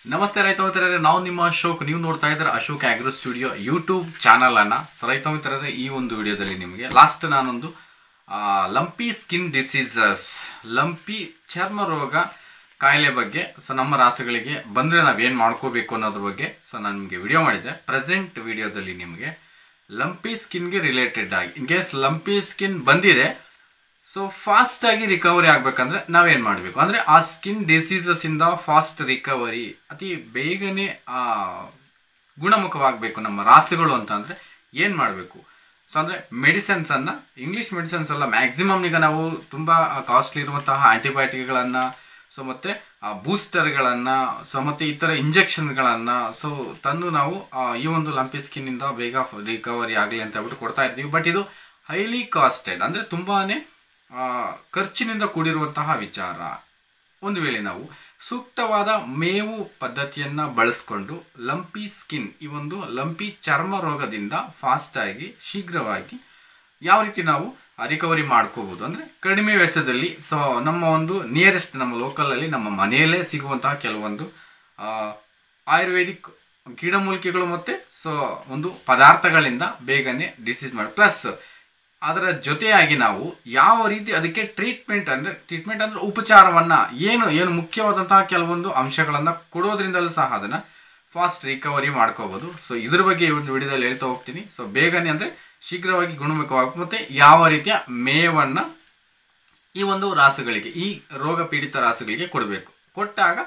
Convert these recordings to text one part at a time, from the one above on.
ನಮಸ್ತೆ ರೈತ ಮಿತ್ರರೇ, ನಾವು ನಿಮ್ಮ ಅಶೋಕ್. ನೀವು ನೋಡ್ತಾ ಇದ್ದಾರೆ Ashok agro studio YouTube channel ಅನ್ನ. ರೈತ ಮಿತ್ರರೇ, ಈ ಒಂದು ವಿಡಿಯೋದಲ್ಲಿ ನಿಮಗೆ ಲಾಸ್ಟ್ ನಾನೊಂದು ಲಂಪಿ ಸ್ಕಿನ್ ಡಿಸೀಸಸ್, ಲಂಪಿ ಚರ್ಮ ರೋಗ ಕಾಯಿಲೆ ಬಗ್ಗೆ, ಸೊ ನಮ್ಮ ರಾಸುಗಳಿಗೆ ಬಂದರೆ ನಾವೇನು ಮಾಡ್ಕೋಬೇಕು ಅನ್ನೋದ್ರ ಬಗ್ಗೆ ನಾನು ನಿಮಗೆ ವಿಡಿಯೋ ಮಾಡಿದ್ದೆ. ಪ್ರೆಸೆಂಟ್ ವಿಡಿಯೋದಲ್ಲಿ ನಿಮಗೆ ಲಂಪಿ ಸ್ಕಿನ್ಗೆ ರಿಲೇಟೆಡ್ ಆಗಿ, ಇನ್ ಕೇಸ್ ಲಂಪಿ ಸ್ಕಿನ್ ಬಂದಿದೆ, ಸೊ ಫಾಸ್ಟಾಗಿ ರಿಕವರಿ ಆಗಬೇಕಂದ್ರೆ ನಾವೇನು ಮಾಡಬೇಕು ಅಂದರೆ, ಆ ಸ್ಕಿನ್ ಡಿಸೀಸಸ್ಸಿಂದ ಫಾಸ್ಟ್ ರಿಕವರಿ, ಅತಿ ಬೇಗನೆ ಗುಣಮುಖವಾಗಬೇಕು ನಮ್ಮ ರಾಸುಗಳು ಅಂತಂದರೆ ಏನು ಮಾಡಬೇಕು? ಸೊ ಅಂದರೆ ಮೆಡಿಸಿನ್ಸನ್ನು, ಇಂಗ್ಲೀಷ್ ಮೆಡಿಸಿನ್ಸ್ ಎಲ್ಲ ಮ್ಯಾಕ್ಸಿಮಮ್ ಈಗ ನಾವು ತುಂಬ ಕಾಸ್ಟ್ಲಿ ಇರುವಂತಹ ಆ್ಯಂಟಿಬಯೋಟಿಕ್ಗಳನ್ನು, ಸೊ ಮತ್ತು ಬೂಸ್ಟರ್ಗಳನ್ನು, ಸೊ ಮತ್ತು ಈ ಥರ ಇಂಜೆಕ್ಷನ್ಗಳನ್ನು ಸೊ ತಂದು ನಾವು ಈ ಒಂದು ಲಂಪಿ ಸ್ಕಿನ್ನಿಂದ ಬೇಗ ರಿಕವರಿ ಆಗಲಿ ಅಂತ ಹೇಳ್ಬಿಟ್ಟು ಕೊಡ್ತಾ ಇರ್ತೀವಿ. ಬಟ್ ಇದು ಹೈಲಿ ಕಾಸ್ಟೆಡ್, ಅಂದರೆ ತುಂಬಾ ಖರ್ಚಿನಿಂದ ಕೂಡಿರುವಂತಹ ವಿಚಾರ. ಒಂದು ವೇಳೆ ನಾವು ಸೂಕ್ತವಾದ ಮೇವು ಪದ್ಧತಿಯನ್ನು ಬಳಸ್ಕೊಂಡು ಲಂಪಿ ಸ್ಕಿನ್, ಈ ಒಂದು ಲಂಪಿ ಚರ್ಮ ರೋಗದಿಂದ ಫಾಸ್ಟಾಗಿ ಶೀಘ್ರವಾಗಿ ಯಾವ ರೀತಿ ನಾವು ರಿಕವರಿ ಮಾಡ್ಕೋಬೋದು ಅಂದರೆ ಕಡಿಮೆ ವೆಚ್ಚದಲ್ಲಿ, ಸೊ ನಮ್ಮ ಒಂದು ನಿಯರೆಸ್ಟ್ ನಮ್ಮ ಲೋಕಲಲ್ಲಿ ನಮ್ಮ ಮನೆಯಲ್ಲೇ ಸಿಗುವಂತಹ ಕೆಲವೊಂದು ಆಯುರ್ವೇದಿಕ್ ಗಿಡಮೂಲಿಕೆಗಳು ಮತ್ತು ಸೊ ಒಂದು ಪದಾರ್ಥಗಳಿಂದ ಬೇಗನೆ ಡಿಸೀಸ್ ಮಾಡಿ, ಪ್ಲಸ್ ಅದರ ಜೊತೆಯಾಗಿ ನಾವು ಯಾವ ರೀತಿ ಅದಕ್ಕೆ ಟ್ರೀಟ್ಮೆಂಟ್ ಅಂದರೆ ಉಪಚಾರವನ್ನು ಏನು ಮುಖ್ಯವಾದಂತಹ ಕೆಲವೊಂದು ಅಂಶಗಳನ್ನು ಕೊಡೋದ್ರಿಂದಲೂ ಸಹ ಅದನ್ನು ಫಾಸ್ಟ್ ರಿಕವರಿ ಮಾಡ್ಕೋಬೋದು. ಸೊ ಇದ್ರ ಬಗ್ಗೆ ಈ ಒಂದು ವಿಡಿಯೋದಲ್ಲಿ ಹೇಳ್ತಾ ಹೋಗ್ತೀನಿ. ಸೊ ಬೇಗನೆ ಅಂದರೆ ಶೀಘ್ರವಾಗಿ ಗುಣಮುಖವಾಗಬೇಕು, ಮತ್ತು ಯಾವ ರೀತಿಯ ಮೇವನ್ನು ಈ ಒಂದು ರಾಸುಗಳಿಗೆ, ಈ ರೋಗ ಪೀಡಿತ ರಾಸುಗಳಿಗೆ ಕೊಡಬೇಕು, ಕೊಟ್ಟಾಗ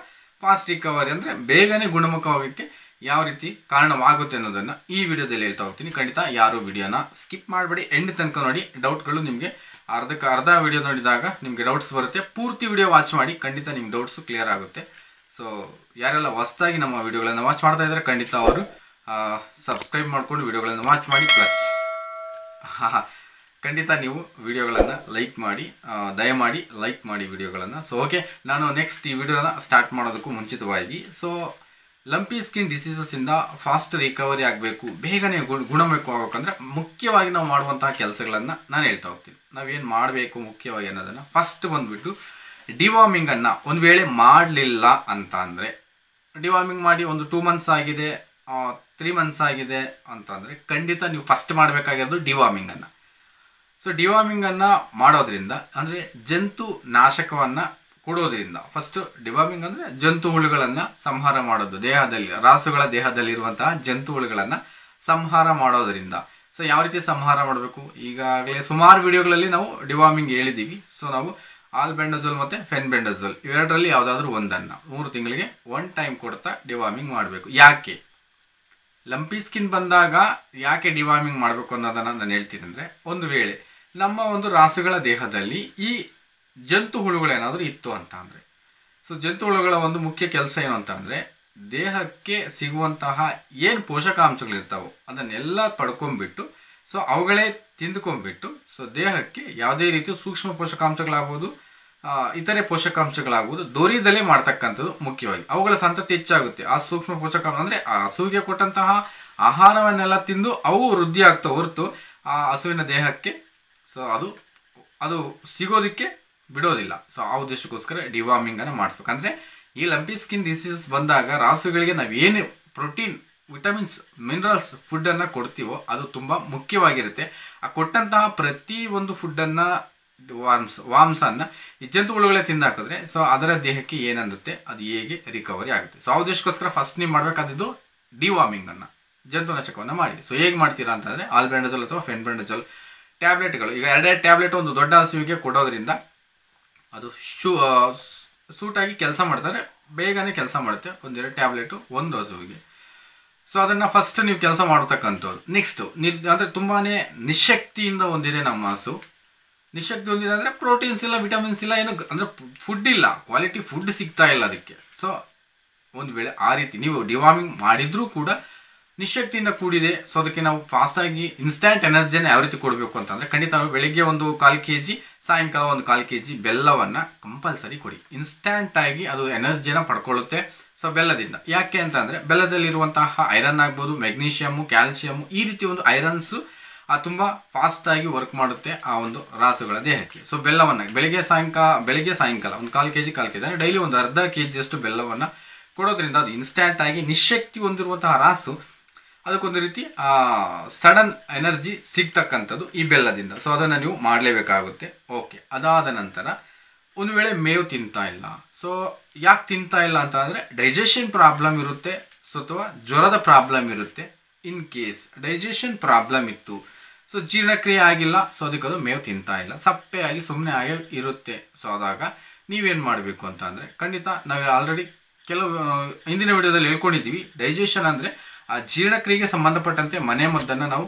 ಫಾಸ್ಟ್ ರಿಕವರಿ ಅಂದರೆ ಬೇಗನೆ ಗುಣಮುಖವಾಗೋಕ್ಕೆ ಯಾವ ರೀತಿ ಕಾರಣವಾಗುತ್ತೆ ಅನ್ನೋದನ್ನು ಈ ವಿಡಿಯೋದಲ್ಲಿ ಹೇಳ್ತಾ ಹೋಗ್ತೀನಿ. ಖಂಡಿತ ಯಾರು ವಿಡಿಯೋನ ಸ್ಕಿಪ್ ಮಾಡಬೇಡಿ, ಎಂಡ್ ತನಕ ನೋಡಿ. ಡೌಟ್ಗಳು ನಿಮಗೆ ಅರ್ಧ ವಿಡಿಯೋ ನೋಡಿದಾಗ ನಿಮಗೆ ಡೌಟ್ಸ್ ಬರುತ್ತೆ, ಪೂರ್ತಿ ವಿಡಿಯೋ ವಾಚ್ ಮಾಡಿ, ಖಂಡಿತ ನಿಮ್ಗೆ ಡೌಟ್ಸು ಕ್ಲಿಯರ್ ಆಗುತ್ತೆ. ಸೊ ಯಾರೆಲ್ಲ ಹೊಸದಾಗಿ ನಮ್ಮ ವಿಡಿಯೋಗಳನ್ನು ವಾಚ್ ಮಾಡ್ತಾ ಇದ್ದಾರೆ, ಖಂಡಿತ ಅವರು ಸಬ್ಸ್ಕ್ರೈಬ್ ಮಾಡಿಕೊಂಡು ವಿಡಿಯೋಗಳನ್ನು ವಾಚ್ ಮಾಡಿ, ಪ್ಲಸ್ ಖಂಡಿತ ನೀವು ವಿಡಿಯೋಗಳನ್ನು ಲೈಕ್ ಮಾಡಿ, ದಯಮಾಡಿ ಲೈಕ್ ಮಾಡಿ ವಿಡಿಯೋಗಳನ್ನು. ಸೊ ಓಕೆ, ನಾನು ನೆಕ್ಸ್ಟ್ ಈ ವಿಡಿಯೋನ ಸ್ಟಾರ್ಟ್ ಮಾಡೋದಕ್ಕೂ ಮುಂಚಿತವಾಗಿ, ಸೊ ಲಂಪಿ ಸ್ಕಿನ್ ಡಿಸೀಸಸ್ಸಿಂದ ಫಾಸ್ಟ್ ರಿಕವರಿ ಆಗಬೇಕು, ಬೇಗನೆ ಗುಣಮುಖವಾಗಬೇಕಂದ್ರೆ ಮುಖ್ಯವಾಗಿ ನಾವು ಮಾಡುವಂತಹ ಕೆಲಸಗಳನ್ನು ನಾನು ಹೇಳ್ತಾ ಹೋಗ್ತೀನಿ. ನಾವೇನು ಮಾಡಬೇಕು ಮುಖ್ಯವಾಗಿ ಅನ್ನೋದನ್ನು. ಫಸ್ಟ್ ಬಂದುಬಿಟ್ಟು ಡಿವಾರ್ಮಿಂಗನ್ನು ಒಂದು ವೇಳೆ ಮಾಡಲಿಲ್ಲ ಅಂತ ಅಂದರೆ, ಡಿವಾರ್ಮಿಂಗ್ ಮಾಡಿ ಒಂದು 2 ಮಂತ್ಸ್ ಆಗಿದೆ, 3 ಮಂತ್ಸ್ ಆಗಿದೆ ಅಂತಂದರೆ ಖಂಡಿತ ನೀವು ಫಸ್ಟ್ ಮಾಡಬೇಕಾಗಿರೋದು ಡಿವಾರ್ಮಿಂಗನ್ನು. ಸೊ ಡಿವಾರ್ಮಿಂಗನ್ನು ಮಾಡೋದ್ರಿಂದ ಅಂದರೆ ಜಂತು ನಾಶಕವನ್ನು ಕೊಡೋದ್ರಿಂದ, ಫಸ್ಟ್ ಡಿವಾರ್ಮಿಂಗ್ ಅಂದರೆ ಜಂತು ಹುಳುಗಳನ್ನು ಸಂಹಾರ ಮಾಡೋದು, ದೇಹದಲ್ಲಿ ರಾಸುಗಳ ದೇಹದಲ್ಲಿರುವಂತಹ ಜಂತು ಹುಳುಗಳನ್ನು ಸಂಹಾರ ಮಾಡೋದರಿಂದ. ಸೊ ಯಾವ ರೀತಿ ಸಂಹಾರ ಮಾಡಬೇಕು, ಈಗಾಗಲೇ ಸುಮಾರು ವಿಡಿಯೋಗಳಲ್ಲಿ ನಾವು ಡಿವಾರ್ಮಿಂಗ್ ಹೇಳಿದ್ದೀವಿ. ಸೊ ನಾವು ಆಲ್ಬೆಂಡಜೋಲ್ ಮತ್ತು ಫೆನ್ಬೆಂಡಜೋಲ್ ಇವೆರಡರಲ್ಲಿ ಯಾವುದಾದ್ರೂ ಒಂದನ್ನು 3 ತಿಂಗಳಿಗೆ 1 ಟೈಮ್ ಕೊಡ್ತಾ ಡಿವಾರ್ಮಿಂಗ್ ಮಾಡಬೇಕು. ಯಾಕೆ ಲಂಪಿ ಸ್ಕಿನ್ ಬಂದಾಗ ಯಾಕೆ ಡಿವಾರ್ಮಿಂಗ್ ಮಾಡಬೇಕು ಅನ್ನೋದನ್ನು ನಾನು ಹೇಳ್ತೀನಿ ಅಂದರೆ, ಒಂದು ವೇಳೆ ನಮ್ಮ ಒಂದು ರಾಸುಗಳ ದೇಹದಲ್ಲಿ ಈ ಜಂತು ಹುಳುಗಳೇನಾದರೂ ಇತ್ತು ಅಂತ ಅಂದರೆ, ಸೊ ಜಂತು ಹುಳುಗಳ ಒಂದು ಮುಖ್ಯ ಕೆಲಸ ಏನು ಅಂತ ಅಂದರೆ, ದೇಹಕ್ಕೆ ಸಿಗುವಂತಹ ಏನು ಪೋಷಕಾಂಶಗಳಿರ್ತಾವೋ ಅದನ್ನೆಲ್ಲ ಪಡ್ಕೊಂಡ್ಬಿಟ್ಟು, ಸೊ ಅವುಗಳೇ ತಿಂದ್ಕೊಂಡ್ಬಿಟ್ಟು, ಸೊ ದೇಹಕ್ಕೆ ಯಾವುದೇ ರೀತಿಯ ಸೂಕ್ಷ್ಮ ಪೋಷಕಾಂಶಗಳಾಗ್ಬೋದು, ಇತರೆ ಪೋಷಕಾಂಶಗಳಾಗ್ಬೋದು, ದೊರೀದಲ್ಲೇ ಮಾಡ್ತಕ್ಕಂಥದ್ದು ಮುಖ್ಯವಾಗಿ. ಅವುಗಳ ಸಂತತಿ ಹೆಚ್ಚಾಗುತ್ತೆ. ಆ ಸೂಕ್ಷ್ಮ ಪೋಷಕಾಂಶ ಅಂದರೆ ಆ ಹಸುವಿಗೆ ಕೊಟ್ಟಂತಹ ಆಹಾರವನ್ನೆಲ್ಲ ತಿಂದು ಅವು ವೃದ್ಧಿ ಆಗ್ತಾವೆ ಹೊರತು ಆ ಹಸುವಿನ ದೇಹಕ್ಕೆ ಸೊ ಅದು ಸಿಗೋದಕ್ಕೆ ಬಿಡೋದಿಲ್ಲ. ಸೊ ಆ ಉದ್ದೇಶಕ್ಕೋಸ್ಕರ ಡಿವಾರ್ಮಿಂಗನ್ನು ಮಾಡಿಸ್ಬೇಕು. ಅಂದರೆ ಈ ಲಂಪಿ ಸ್ಕಿನ್ ಡಿಸೀಸ್ ಬಂದಾಗ ರಾಸುಗಳಿಗೆ ನಾವೇನು ಪ್ರೋಟೀನ್, ವಿಟಮಿನ್ಸ್, ಮಿನರಲ್ಸ್ ಫುಡ್ಡನ್ನು ಕೊಡ್ತೀವೋ ಅದು ತುಂಬ ಮುಖ್ಯವಾಗಿರುತ್ತೆ. ಆ ಕೊಟ್ಟಂತಹ ಪ್ರತಿ ಒಂದು ಫುಡ್ಡನ್ನು, ವಾಮ್ಸನ್ನು ಈ ಜಂತುಹುಳುಗಳೇ ತಿಂದಾಕಿದ್ರೆ ಸೊ ಅದರ ದೇಹಕ್ಕೆ ಏನಂದುತ್ತೆ, ಅದು ಹೇಗೆ ರಿಕವರಿ ಆಗುತ್ತೆ. ಸೊ ಆ ಉದ್ದೇಶಕ್ಕೋಸ್ಕರ ಫಸ್ಟ್ ನೀವು ಮಾಡಬೇಕಾದದ್ದು ಡಿವಾರ್ಮಿಂಗನ್ನು, ಜಂತುನಾಶಕವನ್ನು ಮಾಡಿ. ಸೊ ಹೇಗೆ ಮಾಡ್ತೀರಾ ಅಂತಂದರೆ, ಆಲ್ಬೆಂಡಜೋಲ್ ಅಥವಾ ಫೆನ್ಬೆಂಡಜೋಲ್ ಟ್ಯಾಬ್ಲೆಟ್ಗಳು, ಈಗ 2 ಟ್ಯಾಬ್ಲೆಟ್ ಒಂದು ದೊಡ್ಡ ಹಸುವಿಗೆ ಕೊಡೋದ್ರಿಂದ ಅದು ಸೂಟಾಗಿ ಕೆಲಸ ಮಾಡ್ತಾರೆ, ಬೇಗನೆ ಕೆಲಸ ಮಾಡುತ್ತೆ. 1-2 ಟ್ಯಾಬ್ಲೆಟು ಒಂದು ಹಸುವಿಗೆ. ಸೊ ಅದನ್ನು ಫಸ್ಟ್ ನೀವು ಕೆಲಸ ಮಾಡತಕ್ಕಂಥದ್ದು. ನೆಕ್ಸ್ಟು ಅಂದರೆ ತುಂಬಾ ನಿಶಕ್ತಿಯಿಂದ ಹೊಂದಿದೆ ನಮ್ಮ ಹಸು. ನಿಶಕ್ತಿ ಹೊಂದಿದೆ ಅಂದರೆ ಪ್ರೋಟೀನ್ಸ್ ಇಲ್ಲ, ವಿಟಮಿನ್ಸ್ ಇಲ್ಲ, ಏನು ಅಂದರೆ ಫುಡ್ ಇಲ್ಲ, ಕ್ವಾಲಿಟಿ ಫುಡ್ ಸಿಗ್ತಾ ಇಲ್ಲ ಅದಕ್ಕೆ. ಸೊ ಒಂದು ವೇಳೆ ಆ ರೀತಿ ನೀವು ಡಿವಾರ್ಮಿಂಗ್ ಮಾಡಿದರೂ ಕೂಡ ನಿಶಕ್ತಿಯಿಂದ ಕೂಡಿದೆ, ಸೊ ಅದಕ್ಕೆ ನಾವು ಫಾಸ್ಟಾಗಿ ಇನ್ಸ್ಟ್ಯಾಂಟ್ ಎನರ್ಜಿನ ಯಾವ ರೀತಿ ಕೊಡಬೇಕು ಅಂತಂದರೆ, ಖಂಡಿತ ನಾವು ಬೆಳಗ್ಗೆ ಒಂದು 1/4 kg, ಸಾಯಂಕಾಲ ಒಂದು 1/4 kg ಬೆಲ್ಲವನ್ನು ಕಂಪಲ್ಸರಿ ಕೊಡಿ. ಇನ್ಸ್ಟ್ಯಾಂಟಾಗಿ ಅದು ಎನರ್ಜಿನ ಪಡ್ಕೊಳ್ಳುತ್ತೆ. ಸೊ ಬೆಲ್ಲದಿಂದ ಯಾಕೆ ಅಂತಂದರೆ, ಬೆಲ್ಲದಲ್ಲಿರುವಂತಹ ಐರನ್ ಆಗ್ಬೋದು, ಮೆಗ್ನೀಷಿಯಮ್ಮು, ಕ್ಯಾಲ್ಸಿಯಮ್ಮು, ಈ ರೀತಿ ಒಂದು ಐರನ್ಸು ತುಂಬ ಫಾಸ್ಟಾಗಿ ವರ್ಕ್ ಮಾಡುತ್ತೆ ಆ ಒಂದು ರಾಸುಗಳ ದೇಹಕ್ಕೆ. ಸೊ ಬೆಲ್ಲವನ್ನು ಬೆಳಗ್ಗೆ ಸಾಯಂಕಾಲ ಒಂದು 1/4 kg ಅಂದರೆ ಡೈಲಿ ಒಂದು ಅರ್ಧ kg ಬೆಲ್ಲವನ್ನು ಕೊಡೋದ್ರಿಂದ ಅದು ಇನ್ಸ್ಟ್ಯಾಂಟಾಗಿ ನಿಶಕ್ತಿ ಹೊಂದಿರುವಂತಹ ರಾಸು ಅದಕ್ಕೊಂದು ರೀತಿ ಸಡನ್ ಎನರ್ಜಿ ಸಿಗ್ತಕ್ಕಂಥದ್ದು ಈ ಬೆಲ್ಲದಿಂದ. ಸೊ ಅದನ್ನು ನೀವು ಮಾಡಲೇಬೇಕಾಗುತ್ತೆ. ಓಕೆ, ಅದಾದ ನಂತರ ಒಂದು ವೇಳೆ ಮೇವು ತಿಂತಾ ಇಲ್ಲ, ಸೊ ಯಾಕೆ ತಿಂತಾ ಇಲ್ಲ ಅಂತ ಅಂದರೆ ಡೈಜೆಷನ್ ಪ್ರಾಬ್ಲಮ್ ಇರುತ್ತೆ, ಸೊ ಅಥವಾ ಜ್ವರದ ಪ್ರಾಬ್ಲಮ್ ಇರುತ್ತೆ. ಇನ್ ಕೇಸ್ ಡೈಜೆಷನ್ ಪ್ರಾಬ್ಲಮ್ ಇತ್ತು, ಸೊ ಜೀರ್ಣಕ್ರಿಯೆ ಆಗಿಲ್ಲ, ಸೊ ಅದಕ್ಕೆ ಅದು ಮೇವು ತಿಂತಾ ಇಲ್ಲ, ಸಪ್ಪೆಯಾಗಿ ಸುಮ್ಮನೆ ಆಗಿ ಇರುತ್ತೆ. ಸೊ ಆದಾಗ ನೀವೇನು ಮಾಡಬೇಕು ಅಂತ ಅಂದರೆ, ಖಂಡಿತ ನಾವು ಆಲ್ರೆಡಿ ಕೆಲವು ಹಿಂದಿನ ವಿಡಿಯೋದಲ್ಲಿ ಹೇಳ್ಕೊಂಡಿದ್ದೀವಿ. ಡೈಜೆಷನ್ ಅಂದರೆ ಆ ಜೀರ್ಣಕ್ರಿಯೆಗೆ ಸಂಬಂಧಪಟ್ಟಂತೆ ಮನೆ ಮದ್ದನ್ನು ನಾವು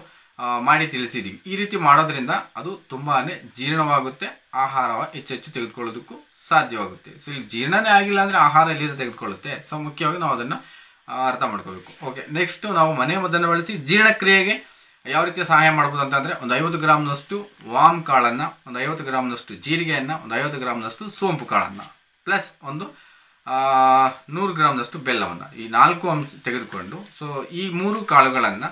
ಮಾಡಿ ತಿಳಿಸಿದ್ದೀವಿ. ಈ ರೀತಿ ಮಾಡೋದ್ರಿಂದ ಅದು ತುಂಬಾ ಜೀರ್ಣವಾಗುತ್ತೆ, ಆಹಾರ ಹೆಚ್ಚೆಚ್ಚು ತೆಗೆದುಕೊಳ್ಳೋದಕ್ಕೂ ಸಾಧ್ಯವಾಗುತ್ತೆ. ಸೊ ಇಲ್ಲಿ ಜೀರ್ಣನೇ ಆಗಿಲ್ಲ ಅಂದರೆ ಆಹಾರ ಎಲ್ಲಿಂದ ತೆಗೆದುಕೊಳ್ಳುತ್ತೆ? ಸೊ ಮುಖ್ಯವಾಗಿ ನಾವು ಅದನ್ನು ಅರ್ಥ ಮಾಡ್ಕೋಬೇಕು. ಓಕೆ, ನೆಕ್ಸ್ಟು ನಾವು ಮನೆ ಮದ್ದನ್ನು ಬಳಸಿ ಜೀರ್ಣಕ್ರಿಯೆಗೆ ಯಾವ ರೀತಿ ಸಹಾಯ ಮಾಡ್ಬೋದು ಅಂತಂದರೆ, ಒಂದು 50 ಗ್ರಾಮ್ನಷ್ಟು ವಾಮ್ ಕಾಳನ್ನು, ಒಂದು 50 ಗ್ರಾಮ್ನಷ್ಟು ಜೀರಿಗೆಯನ್ನು, ಒಂದು 50 ಗ್ರಾಮ್ನಷ್ಟು ಸೋಂಪು ಕಾಳನ್ನು, ಪ್ಲಸ್ ಒಂದು 100 ಗ್ರಾಮ್ನಷ್ಟು ಬೆಲ್ಲವನ್ನು, ಈ 4 ಅಂಶ ತೆಗೆದುಕೊಂಡು, ಸೊ ಈ 3 ಕಾಳುಗಳನ್ನು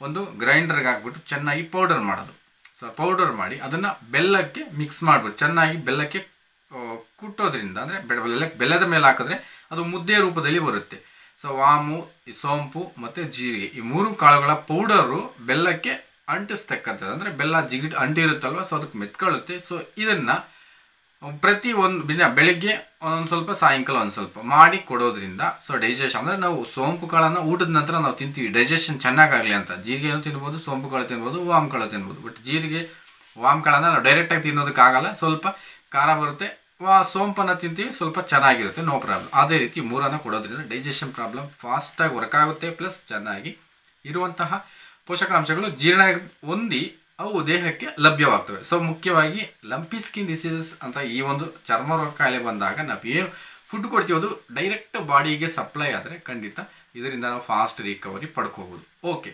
ಒಂದು ಗ್ರೈಂಡರ್ಗೆ ಹಾಕ್ಬಿಟ್ಟು ಚೆನ್ನಾಗಿ ಪೌಡರ್ ಮಾಡೋದು. ಸೊ ಪೌಡರ್ ಮಾಡಿ ಅದನ್ನು ಬೆಲ್ಲಕ್ಕೆ ಮಿಕ್ಸ್ ಮಾಡ್ಬಿಟ್ಟು ಚೆನ್ನಾಗಿ ಬೆಲ್ಲಕ್ಕೆ ಕುಟ್ಟೋದ್ರಿಂದ, ಅಂದರೆ ಬೆಲ್ಲದ ಮೇಲೆ ಹಾಕಿದ್ರೆ ಅದು ಮುದ್ದೆ ರೂಪದಲ್ಲಿ ಬರುತ್ತೆ. ಸೊ ವಾಮು, ಸೋಂಪು ಮತ್ತು ಜೀರಿಗೆ, ಈ 3 ಕಾಳುಗಳ ಪೌಡರು ಬೆಲ್ಲಕ್ಕೆ ಅಂಟಿಸ್ತಕ್ಕಂಥದ್ದು, ಅಂದರೆ ಬೆಲ್ಲ ಜಿಗಿಟ್ ಅಂಟಿರುತ್ತಲ್ವ, ಸೊ ಅದಕ್ಕೆ ಮೆತ್ಕೊಳ್ಳುತ್ತೆ. ಸೊ ಇದನ್ನು ಪ್ರತಿ ಒಂದು ದಿನ ಬೆಳಗ್ಗೆ ಒಂದು ಸ್ವಲ್ಪ, ಸಾಯಂಕಾಲ ಒಂದು ಸ್ವಲ್ಪ ಮಾಡಿ ಕೊಡೋದ್ರಿಂದ ಸೊ ಡೈಜೆಷನ್, ಅಂದರೆ ನಾವು ಸೋಂಪು ಕಾಳನ್ನು ಊಟದ ನಂತರ ನಾವು ತಿಂತೀವಿ ಡೈಜೆಷನ್ ಚೆನ್ನಾಗಾಗಲಿ ಅಂತ. ಜೀರಿಗೆನೂ ತಿನ್ಬೋದು, ಸೋಂಪು ಕಾಳು ತಿನ್ಬೋದು, ವಾಮ್ ಕಾಳು ತಿನ್ಬೋದು. ಬಟ್ ಜೀರಿಗೆ ವಾಮ್ ಕಾಳನ್ನು ನಾವು ಡೈರೆಕ್ಟಾಗಿ ತಿನ್ನೋದಕ್ಕಾಗಲ್ಲ, ಸ್ವಲ್ಪ ಖಾರ ಬರುತ್ತೆ. ಸೋಂಪನ್ನು ತಿಂತೀವಿ, ಸ್ವಲ್ಪ ಚೆನ್ನಾಗಿರುತ್ತೆ, ನೋ ಪ್ರಾಬ್ಲಮ್. ಅದೇ ರೀತಿ 3 ಕೊಡೋದ್ರಿಂದ ಡೈಜೆಷನ್ ಪ್ರಾಬ್ಲಮ್ ಫಾಸ್ಟಾಗಿ ವರ್ಕ್ ಆಗುತ್ತೆ, ಪ್ಲಸ್ ಚೆನ್ನಾಗಿ ಇರುವಂತಹ ಪೋಷಕಾಂಶಗಳು ಜೀರ್ಣ ಹೊಂದಿ ಅವು ದೇಹಕ್ಕೆ ಲಭ್ಯವಾಗ್ತವೆ. ಸೊ ಮುಖ್ಯವಾಗಿ ಲಂಪಿ ಸ್ಕಿನ್ ಡಿಸೀಸಸ್ ಅಂತ ಈ ಒಂದು ಚರ್ಮ ರೋಗ ಕಾಯಿಲೆ ಬಂದಾಗ ನಾವೇನು ಫುಡ್ ಕೊಡ್ತೀವಿ ಅದು ಡೈರೆಕ್ಟ್ ಬಾಡಿಗೆ ಸಪ್ಲೈ ಆದರೆ ಖಂಡಿತ ಇದರಿಂದ ನಾವು ಫಾಸ್ಟ್ ರಿಕವರಿ ಪಡ್ಕೋಬೋದು. ಓಕೆ,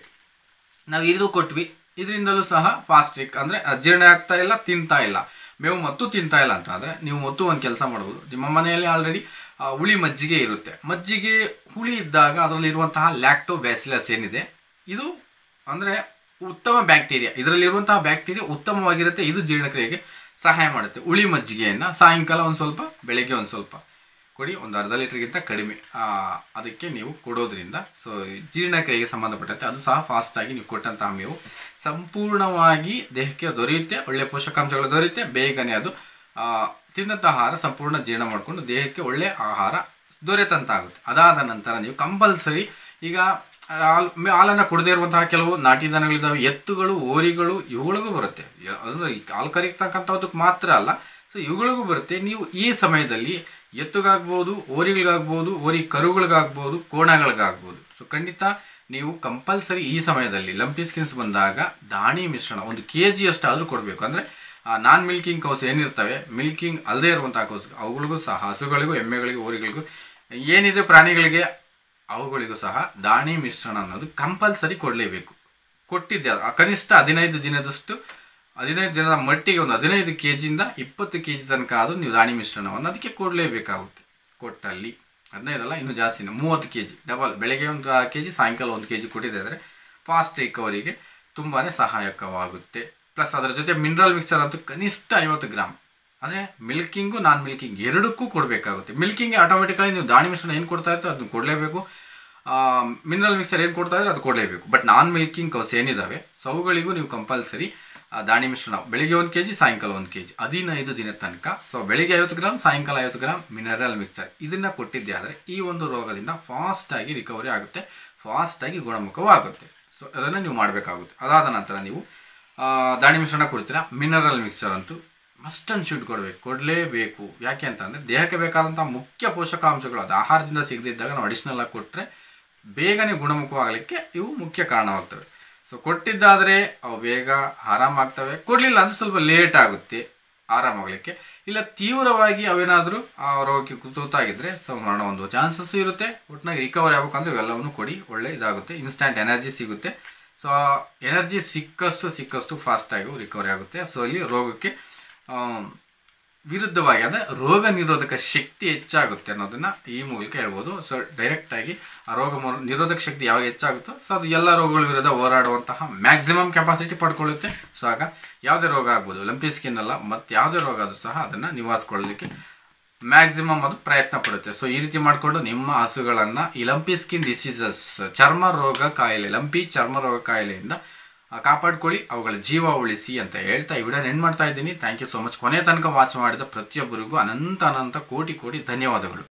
ನಾವು ಇದು ಕೊಟ್ವಿ, ಇದರಿಂದಲೂ ಸಹ ಫಾಸ್ಟ್ ಅಂದರೆ ಜೀರ್ಣ ಆಗ್ತಾ ಇಲ್ಲ, ತಿಂತಾ ಇಲ್ಲ, ಮೇವು ಮತ್ತು ತಿಂತಾ ಇಲ್ಲ ಅಂತ ಆದರೆ ನೀವು ಮತ್ತು ಒಂದು ಕೆಲಸ ಮಾಡ್ಬೋದು. ನಿಮ್ಮ ಮನೆಯಲ್ಲಿ ಆಲ್ರೆಡಿ ಹುಳಿ ಮಜ್ಜಿಗೆ ಇರುತ್ತೆ. ಮಜ್ಜಿಗೆ ಹುಳಿ ಇದ್ದಾಗ ಅದರಲ್ಲಿರುವಂತಹ ಲ್ಯಾಕ್ಟೋಬ್ಯಾಸಿಲಸ್ ಏನಿದೆ, ಇದು ಅಂದರೆ ಉತ್ತಮ ಬ್ಯಾಕ್ಟೀರಿಯಾ, ಇದರಲ್ಲಿರುವಂತಹ ಬ್ಯಾಕ್ಟೀರಿಯಾ ಉತ್ತಮವಾಗಿರುತ್ತೆ, ಇದು ಜೀರ್ಣಕ್ರಿಯೆಗೆ ಸಹಾಯ ಮಾಡುತ್ತೆ. ಹುಳಿ ಮಜ್ಜಿಗೆಯನ್ನು ಸಾಯಂಕಾಲ ಒಂದು ಸ್ವಲ್ಪ, ಬೆಳಗ್ಗೆ ಒಂದು ಸ್ವಲ್ಪ ಕೊಡಿ, ಒಂದು ಅರ್ಧ ಲೀಟ್ರಿಗಿಂತ ಕಡಿಮೆ ಅದಕ್ಕೆ ನೀವು ಕೊಡೋದ್ರಿಂದ ಸೊ ಜೀರ್ಣಕ್ರಿಯೆಗೆ ಸಂಬಂಧಪಟ್ಟಂತೆ ಅದು ಸಹ ಫಾಸ್ಟಾಗಿ ನೀವು ಕೊಟ್ಟಂತಹ ಮೇವು ಸಂಪೂರ್ಣವಾಗಿ ದೇಹಕ್ಕೆ ದೊರೆಯುತ್ತೆ, ಒಳ್ಳೆಯ ಪೋಷಕಾಂಶಗಳು ದೊರೆಯುತ್ತೆ, ಬೇಗನೆ ಅದು ತಿನ್ನಂಥ ಆಹಾರ ಸಂಪೂರ್ಣ ಜೀರ್ಣ ಮಾಡಿಕೊಂಡು ದೇಹಕ್ಕೆ ಒಳ್ಳೆಯ ಆಹಾರ ದೊರೆತಂತಾಗುತ್ತೆ. ಅದಾದ ನಂತರ ನೀವು ಕಂಪಲ್ಸರಿ ಈಗ ಹಾಲನ್ನು ಕೊಡದೇ ಇರುವಂತಹ ಕೆಲವು ನಾಟಿ ದನಗಳಿದ್ದಾವೆ, ಎತ್ತುಗಳು, ಓರಿಗಳು, ಇವುಗಳಿಗೂ ಬರುತ್ತೆ. ಅಂದರೆ ಹಾಲು ಕರೀತಕ್ಕಂಥದ್ದಕ್ಕೆ ಮಾತ್ರ ಅಲ್ಲ, ಸೊ ಇವುಗಳಿಗೂ ಬರುತ್ತೆ. ನೀವು ಈ ಸಮಯದಲ್ಲಿ ಎತ್ತುಗಾಗ್ಬೋದು, ಓರಿಗಳಿಗಾಗ್ಬೋದು, ಓರಿ ಕರುಗಳಿಗಾಗ್ಬೋದು, ಕೋಣಗಳಿಗಾಗ್ಬೋದು, ಸೊ ಖಂಡಿತ ನೀವು ಕಂಪಲ್ಸರಿ ಈ ಸಮಯದಲ್ಲಿ ಲಂಪಿ ಸ್ಕಿನ್ಸ್ ಬಂದಾಗ ದಾಣಿ ಮಿಶ್ರಣ 1 kg ಅಷ್ಟಾದರೂ ಕೊಡಬೇಕು. ಅಂದರೆ ನಾನ್ ಮಿಲ್ಕಿಂಗ್ ಕೌಸ್ ಏನಿರ್ತವೆ, ಮಿಲ್ಕಿಂಗ್ ಅಲ್ಲದೇ ಇರುವಂಥ ಕೌಸ್, ಅವುಗಳಿಗೂ ಸಹ ಹಸುಗಳಿಗೂ, ಎಮ್ಮೆಗಳಿಗೂ, ಓರಿಗಳಿಗೂ ಏನಿದೆ ಪ್ರಾಣಿಗಳಿಗೆ ಅವುಗಳಿಗೂ ಸಹ ದಾಣಿ ಮಿಶ್ರಣ ಅನ್ನೋದು ಕಂಪಲ್ಸರಿ ಕೊಡಲೇಬೇಕು. ಕೊಟ್ಟಿದ್ದೆ ಕನಿಷ್ಠ 15 ದಿನದ ಮಟ್ಟಿಗೆ ಒಂದು 15 kgಯಿಂದ 20 kg ತನಕ ಆದರೂ ನೀವು ದಾಣಿ ಮಿಶ್ರಣವನ್ನು ಅದಕ್ಕೆ ಕೊಡಲೇಬೇಕಾಗುತ್ತೆ. ಕೊಟ್ಟಲ್ಲಿ 15 ಅಲ್ಲ, ಇನ್ನೂ ಜಾಸ್ತಿನ 30 kg, ಡಬಲ್. ಬೆಳಗ್ಗೆ 1 kg, ಸಾಯಂಕಾಲ 1 kg ಕೊಟ್ಟಿದೆ ಅಂದರೆ ಫಾಸ್ಟ್ ರಿಕವರಿಗೆ ತುಂಬಾ ಸಹಾಯಕವಾಗುತ್ತೆ. ಪ್ಲಸ್ ಅದರ ಜೊತೆ ಮಿನರಲ್ ಮಿಕ್ಸರ್ ಅಂತೂ ಕನಿಷ್ಠ 50 ಗ್ರಾಮ್, ಅಂದರೆ ಮಿಲ್ಕಿಂಗು ನಾನ್ ಮಿಲ್ಕಿಂಗ್ ಎರಡಕ್ಕೂ ಕೊಡಬೇಕಾಗುತ್ತೆ. ಮಿಲ್ಕಿಂಗ್ಗೆ ಆಟೋಮೆಟಿಕಲಿ ನೀವು ದಾಣಿ ಮಿಶ್ರಣ ಏನು ಕೊಡ್ತಾ ಇರ್ತೀರೋ ಅದನ್ನು ಕೊಡಲೇಬೇಕು, ಮಿನರಲ್ ಮಿಕ್ಸರ್ ಏನು ಕೊಡ್ತಾ ಇದ್ರೆ ಅದು ಕೊಡಲೇಬೇಕು. ಬಟ್ ನಾನ್ ಮಿಲ್ಕಿಂಗ್ ಕೌಸ್ ಏನಿದ್ದಾವೆ ಸೊ ಅವುಗಳಿಗೂ ನೀವು ಕಂಪಲ್ಸರಿ ದಾಣಿ ಮಿಶ್ರಣ ಬೆಳಿಗ್ಗೆ 1 kg, ಸಾಯಂಕಾಲ 1 kg, 15 ದಿನದ ತನಕ. ಸೊ ಬೆಳಿಗ್ಗೆ 50 ಗ್ರಾಮ್, ಸಾಯಂಕಾಲ 50 ಗ್ರಾಮ್ ಮಿನರಲ್ ಮಿಕ್ಸರ್ ಇದನ್ನು ಕೊಟ್ಟಿದ್ದೆ ಆದರೆ ಈ ಒಂದು ರೋಗದಿಂದ ಫಾಸ್ಟಾಗಿ ರಿಕವರಿ ಆಗುತ್ತೆ, ಫಾಸ್ಟಾಗಿ ಗುಣಮುಖವಾಗುತ್ತೆ. ಸೊ ಅದನ್ನು ನೀವು ಮಾಡಬೇಕಾಗುತ್ತೆ. ಅದಾದ ನಂತರ ನೀವು ದಾಣಿ ಮಿಶ್ರಣ ಕೊಡ್ತೀರಾ, ಮಿನರಲ್ ಮಿಕ್ಸರ್ ಅಂತೂ ಮಸ್ಟ್ ಆ್ಯಂಡ್ ಶುಡ್ ಕೊಡಲೇಬೇಕು. ಯಾಕೆ ಅಂತಂದರೆ ದೇಹಕ್ಕೆ ಬೇಕಾದಂಥ ಮುಖ್ಯ ಪೋಷಕಾಂಶಗಳು ಅದು ಆಹಾರದಿಂದ ಸಿಗದಿದ್ದಾಗ ನಾವು ಅಡಿಷ್ನಲ್ ಆಗಿ ಕೊಟ್ಟರೆ ಬೇಗನೆ ಗುಣಮುಖವಾಗಲಿಕ್ಕೆ ಇವು ಮುಖ್ಯ ಕಾರಣವಾಗ್ತವೆ. ಸೊ ಕೊಟ್ಟಿದ್ದಾದರೆ ಅವು ಬೇಗ ಆರಾಮಾಗ್ತವೆ, ಕೊಡಲಿಲ್ಲ ಅಂದರೆ ಸ್ವಲ್ಪ ಲೇಟ್ ಆಗುತ್ತೆ ಆರಾಮಾಗಲಿಕ್ಕೆ. ಇಲ್ಲ ತೀವ್ರವಾಗಿ ಅವೇನಾದರೂ ಆ ರೋಗಕ್ಕೆ ತುತ್ತಾಗಿದ್ದರೆ ಸೊ ಮರಣ ಹೊಂದುವ ಚಾನ್ಸಸ್ ಇರುತ್ತೆ. ಒಟ್ಟಿನಾಗಿ ರಿಕವರಿ ಆಗಬೇಕಂದ್ರೆ ಇವೆಲ್ಲವನ್ನು ಕೊಡಿ, ಒಳ್ಳೆ ಇದಾಗುತ್ತೆ, ಇನ್ಸ್ಟ್ಯಾಂಟ್ ಎನರ್ಜಿ ಸಿಗುತ್ತೆ. ಸೊ ಎನರ್ಜಿ ಸಿಕ್ಕಷ್ಟು ಫಾಸ್ಟಾಗಿ ರಿಕವರಿ ಆಗುತ್ತೆ. ಸೊ ಇಲ್ಲಿ ರೋಗಕ್ಕೆ ವಿರುದ್ಧವಾಗಿ ಅಂದರೆ ರೋಗ ನಿರೋಧಕ ಶಕ್ತಿ ಹೆಚ್ಚಾಗುತ್ತೆ ಅನ್ನೋದನ್ನು ಈ ಮೂಲಕ ಹೇಳ್ಬೋದು. ಸೊ ಡೈರೆಕ್ಟಾಗಿ ಆ ರೋಗ ನಿರೋಧಕ ಶಕ್ತಿ ಯಾವಾಗ ಹೆಚ್ಚಾಗುತ್ತೋ ಸೊ ಅದು ಎಲ್ಲ ರೋಗಗಳ ವಿರುದ್ಧ ಹೋರಾಡುವಂತಹ ಮ್ಯಾಕ್ಸಿಮಮ್ ಕೆಪಾಸಿಟಿ ಪಡ್ಕೊಳ್ಳುತ್ತೆ. ಸೊ ಆಗ ಯಾವುದೇ ರೋಗ ಆಗ್ಬೋದು, ಲಂಪಿ ಸ್ಕಿನ್ ಅಲ್ಲ ಮತ್ತು ಯಾವುದೇ ರೋಗ ಆದರೂ ಸಹ ಅದನ್ನು ನಿವಾರಿಸ್ಕೊಳ್ಳಲಿಕ್ಕೆ ಮ್ಯಾಕ್ಸಿಮಮ್ ಅದು ಪ್ರಯತ್ನ ಪಡುತ್ತೆ. ಸೊ ಈ ರೀತಿ ಮಾಡಿಕೊಂಡು ನಿಮ್ಮ ಹಸುಗಳನ್ನು ಈ ಲಂಪಿ ಸ್ಕಿನ್ ಡಿಸೀಸಸ್, ಚರ್ಮ ರೋಗ ಕಾಯಿಲೆ, ಲಂಪಿ ಚರ್ಮ ರೋಗ ಕಾಯಿಲೆಯಿಂದ ಕಾಪಾಡ್ಕೊಳ್ಳಿ, ಅವುಗಳ ಜೀವ ಉಳಿಸಿ ಅಂತ ಹೇಳ್ತಾ ಈ ವಿಡಿಯೋನ ಎಂಡ್ ಮಾಡ್ತಾ ಇದ್ದೀನಿ. Thank you so much. ಕೊನೆ ತನಕ ವಾಚ್ ಮಾಡಿದ ಪ್ರತಿಯೊಬ್ಬರಿಗೂ ಅನಂತ ಕೋಟಿ ಧನ್ಯವಾದಗಳು.